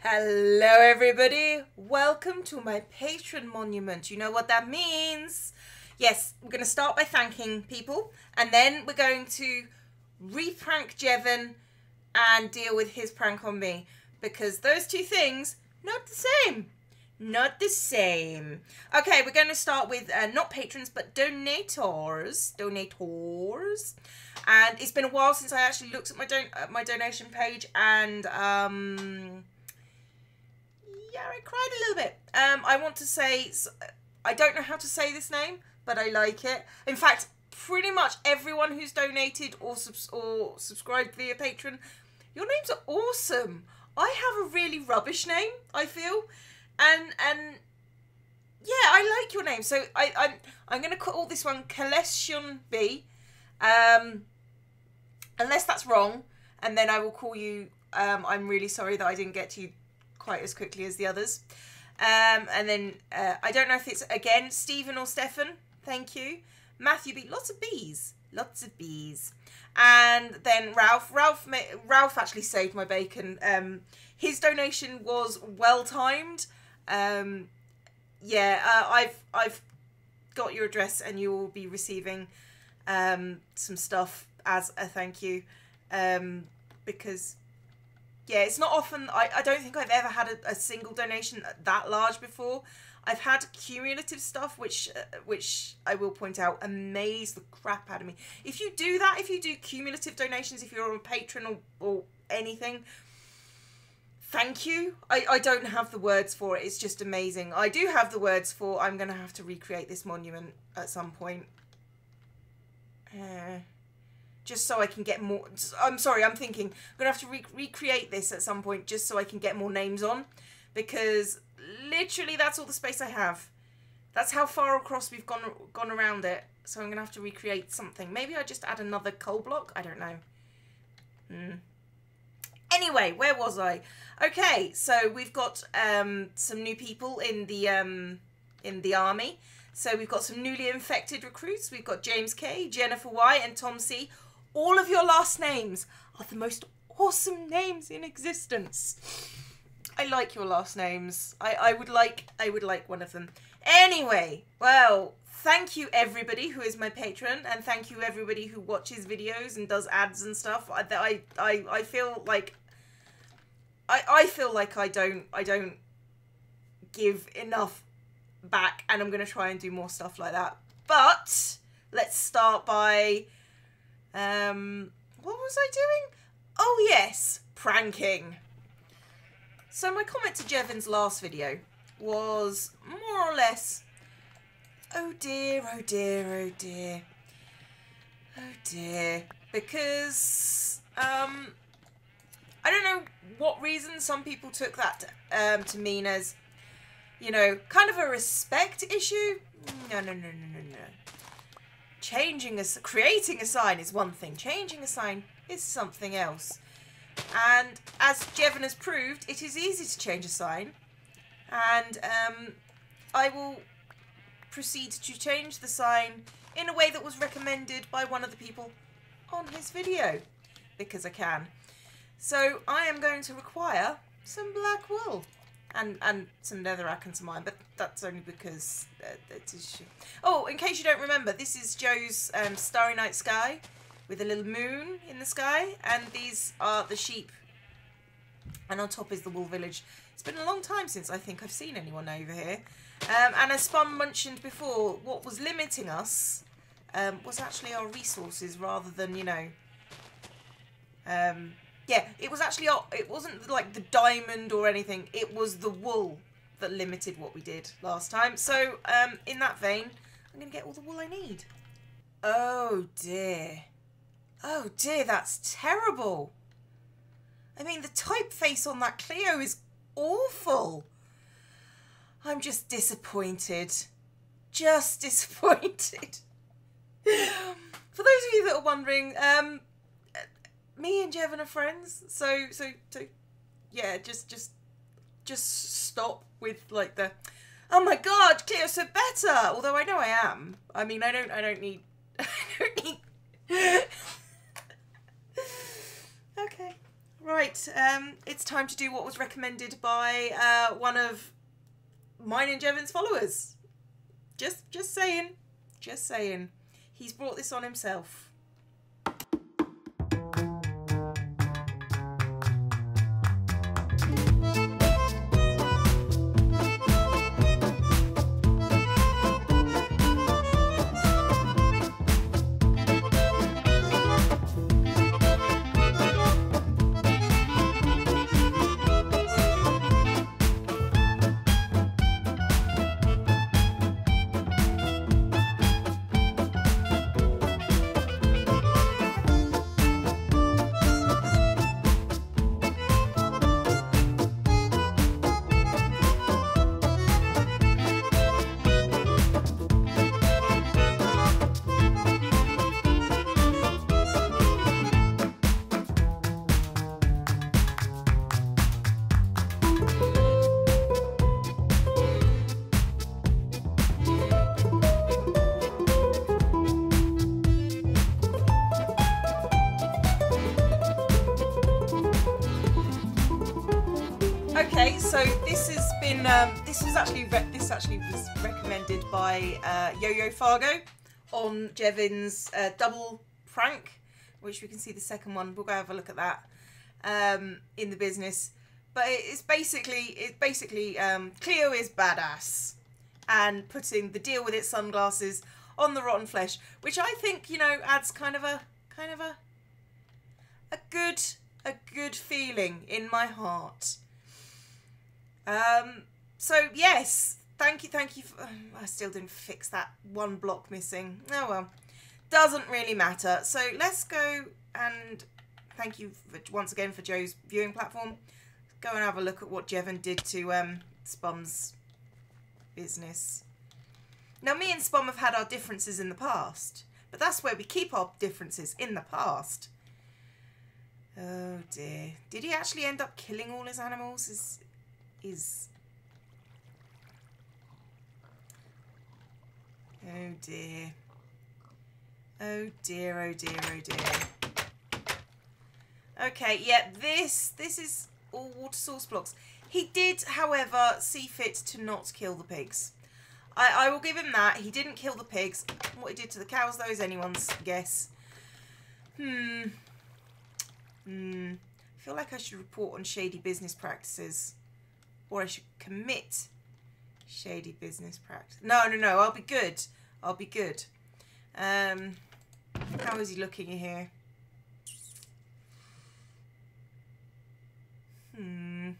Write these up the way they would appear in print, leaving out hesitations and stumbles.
Hello everybody, welcome to my patron monument. You know what that means? Yes, we're going to start by thanking people and then we're going to re-prank Jevin and deal with his prank on me, because those two things, not the same. Not the same. Okay, we're going to start with not patrons but donators. And it's been a while since I actually looked at my donation page, and yeah, I cried a little bit. I want to say, I don't know how to say this name, but I like it. In fact, pretty much everyone who's donated or subscribed via Patreon, your names are awesome. I have a really rubbish name, I feel, and yeah, I like your name. So I'm going to call this one Escalation B, unless that's wrong, and then I will call you. I'm really sorry that I didn't get to you quite as quickly as the others. And then I don't know if it's again Stephen or Stefan. Thank you. Matthew B. Lots of bees. Lots of bees. And then Ralph. Ralph actually saved my bacon. His donation was well timed. Yeah, I've got your address and you will be receiving some stuff as a thank you. Because yeah, it's not often. I don't think I've ever had a single donation that large before. I've had cumulative stuff, which I will point out, amaze the crap out of me. If you do that, if you do cumulative donations, if you're a patron or anything, thank you. I don't have the words for it. It's just amazing. I do have the words for, I'm going to have to recreate this monument at some point. Just so I can get more. I'm sorry, I'm thinking I'm going to have to recreate this at some point just so I can get more names on. Because literally that's all the space I have. That's how far across we've gone around it. So I'm going to have to recreate something. Maybe I just add another coal block. I don't know. Anyway, where was I? Okay, so we've got some new people in the army. So we've got some newly infected recruits. We've got James K, Jennifer Y, and Tom C. All of your last names are the most awesome names in existence. I like your last names. I would like one of them. Anyway, well, thank you everybody who is my patron, and thank you everybody who watches videos and does ads and stuff. I feel like I don't give enough back, and I'm gonna try and do more stuff like that. But let's start by what was I doing? Oh yes, pranking. So my comment to Jevin's last video was more or less, oh dear, oh dear, oh dear, oh dear, because I don't know what reason some people took that to mean as, you know, kind of a respect issue. No. Creating a sign is one thing. Changing a sign is something else. And as Jevin has proved, it is easy to change a sign. And I will proceed to change the sign in a way that was recommended by one of the people on his video, because I can. So I am going to require some black wool and some netherrack and some iron, but that's only because it is. Oh, in case you don't remember, this is Joe's Starry Night Sky with a little moon in the sky, and these are the sheep, and on top is the wool village. It's been a long time since I think I've seen anyone over here, and as Spum mentioned before, what was limiting us was actually our resources rather than, you know, yeah, it was actually, it wasn't like the diamond or anything, it was the wool that limited what we did last time. So, in that vein, I'm going to get all the wool I need. Oh dear. Oh dear, that's terrible. I mean, the typeface on that Clio is awful. I'm just disappointed. Just disappointed. For those of you that are wondering, me and Jevin are friends, so yeah, just stop with like the, oh my god, Cleo's so better. Although I know I am. I mean, I don't need Okay. Right, it's time to do what was recommended by one of mine and Jevin's followers. Just saying. Just saying. He's brought this on himself. Okay, so this has been this actually was recommended by Yo-Yo Fargo on Jevin's double prank, which we can see the second one. We'll go have a look at that in the business. But it's basically Cleo is badass and putting the deal with its sunglasses on the rotten flesh, which I think, you know, adds kind of a good feeling in my heart. So yes, thank you for, I still didn't fix that one block missing. Oh well, doesn't really matter. So let's go and thank you once again for Joe's viewing platform. Go and have a look at what Jevin did to Spum's business. Now me and Spum have had our differences in the past, but that's where we keep our differences, in the past. Oh dear, did he actually end up killing all his animals? Oh dear. Oh dear, oh dear, oh dear. Okay, yeah, this is all water source blocks. He did, however, see fit to not kill the pigs. I will give him that. He didn't kill the pigs. What he did to the cows, though, is anyone's guess. I feel like I should report on shady business practices. Or I should commit shady business practice. No, I'll be good. I'll be good. How is he looking here? Kind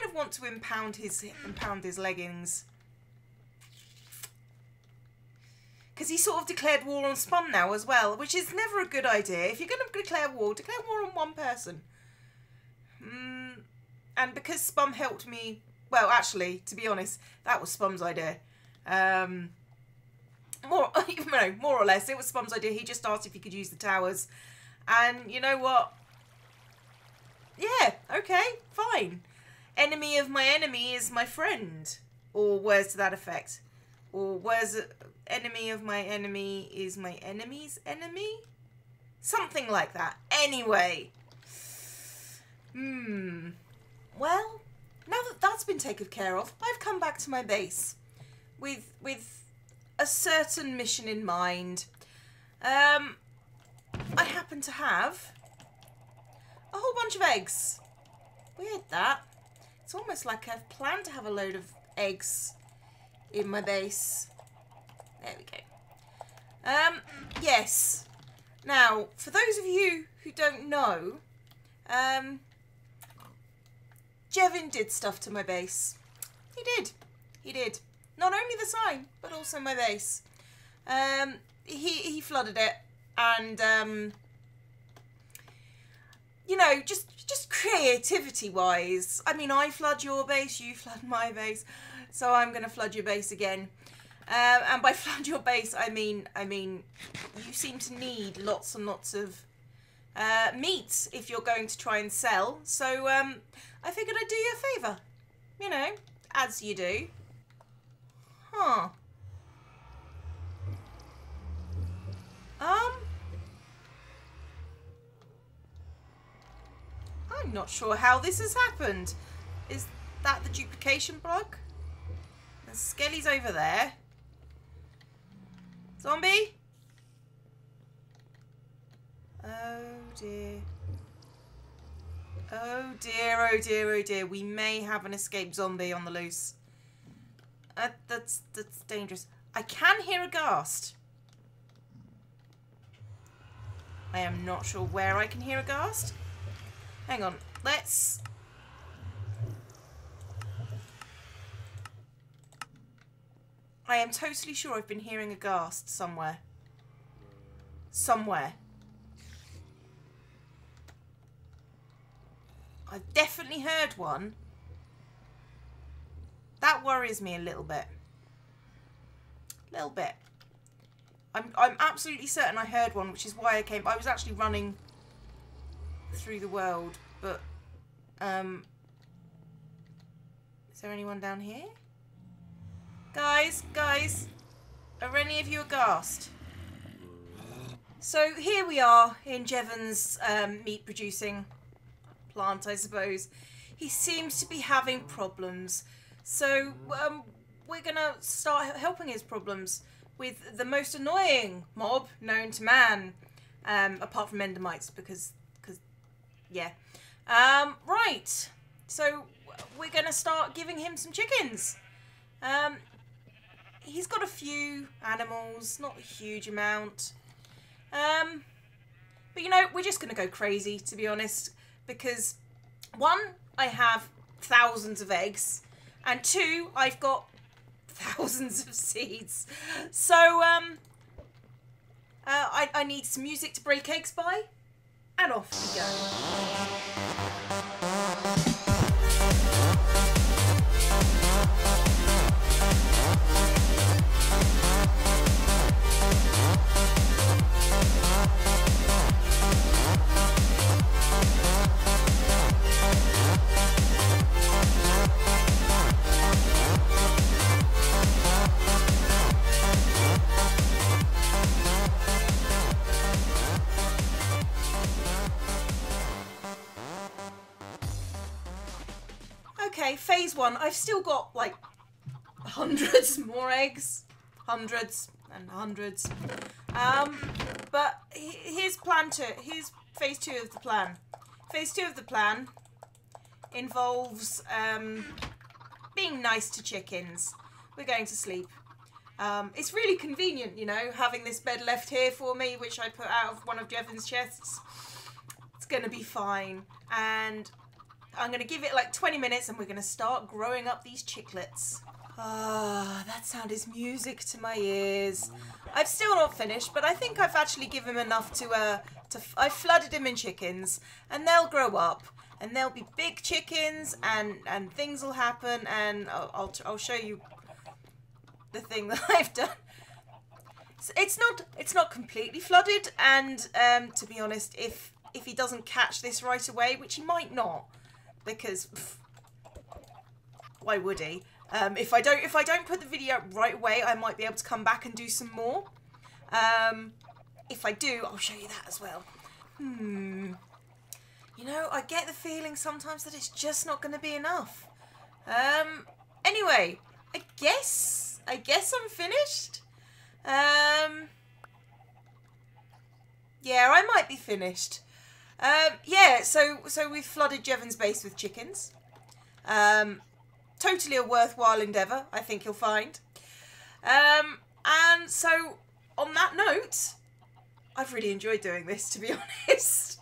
of want to impound his leggings. Because he sort of declared war on Spum now as well, which is never a good idea. If you're going to declare war on one person. And because Spum helped me, well, actually, to be honest, that was Spum's idea. More or less, it was Spum's idea. He just asked if he could use the towers. And you know what? Yeah, okay, fine. Enemy of my enemy is my friend. Or words to that effect. Or words, enemy of my enemy is my enemy's enemy? Something like that. Anyway. Well, now that that's been taken care of, I've come back to my base with a certain mission in mind. I happen to have a whole bunch of eggs. Weird that. It's almost like I've planned to have a load of eggs in my base. There we go. Yes. Now, for those of you who don't know, Jevin did stuff to my base. He did. Not only the sign, but also my base. He flooded it, and you know, just creativity-wise. I mean, I flood your base, you flood my base, so I'm gonna flood your base again. And by flood your base, I mean you seem to need lots and lots of meat if you're going to try and sell. So I figured I'd do you a favour. You know, as you do. Huh. I'm not sure how this has happened. Is that the duplication bug? The skelly's over there. Zombie? Oh dear. Oh dear, oh dear, oh dear. We may have an escaped zombie on the loose. That's dangerous. I can hear a ghast. I am not sure where I can hear a ghast. Hang on, let's... I am totally sure I've been hearing a ghast somewhere. Somewhere. I've definitely heard one. That worries me a little bit. A little bit. I'm absolutely certain I heard one, which is why I came. I was actually running through the world, but is there anyone down here? Guys, are any of you aghast? So here we are in Jevin's meat producing plant, I suppose. He seems to be having problems, so we're gonna start helping his problems with the most annoying mob known to man, apart from endermites, because yeah. Right, so we're gonna start giving him some chickens. He's got a few animals, not a huge amount, but you know, we're just gonna go crazy, to be honest, because one, I have thousands of eggs, and two, I've got thousands of seeds. So I need some music to break eggs by, and off we go. Okay, phase one. I've still got like hundreds more eggs. Hundreds and hundreds. But here's plan two. Here's phase two of the plan. Phase two of the plan involves being nice to chickens. We're going to sleep. It's really convenient, you know, having this bed left here for me, which I put out of one of Jevin's chests. It's going to be fine. And I'm going to give it like 20 minutes and we're going to start growing up these chicklets. Ah, that sound is music to my ears. I've still not finished, but I think I've actually given him enough I've flooded him in chickens, and they'll grow up, and they'll be big chickens, and things will happen, and I'll show you the thing that I've done. It's not completely flooded, and to be honest, if he doesn't catch this right away, which he might not, because why would he? If I don't put the video up right away, I might be able to come back and do some more. If I do, I'll show you that as well. You know, I get the feeling sometimes that it's just not going to be enough. Anyway, I guess I'm finished. Yeah, I might be finished. Yeah, so we've flooded Jevin's base with chickens. Totally a worthwhile endeavour, I think you'll find. And so, on that note, I've really enjoyed doing this, to be honest.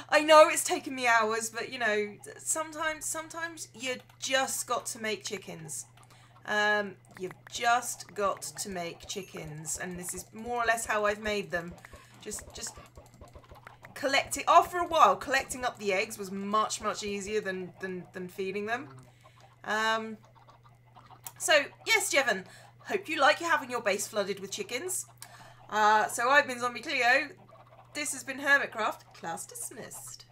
I know it's taken me hours, but you know, sometimes you just got to make chickens. You've just got to make chickens, and this is more or less how I've made them. Just collecting. After a while, collecting up the eggs was much easier than feeding them. So yes, Jevin, hope you like having your base flooded with chickens. So I've been Zombie Cleo. This has been Hermitcraft. Class dismissed.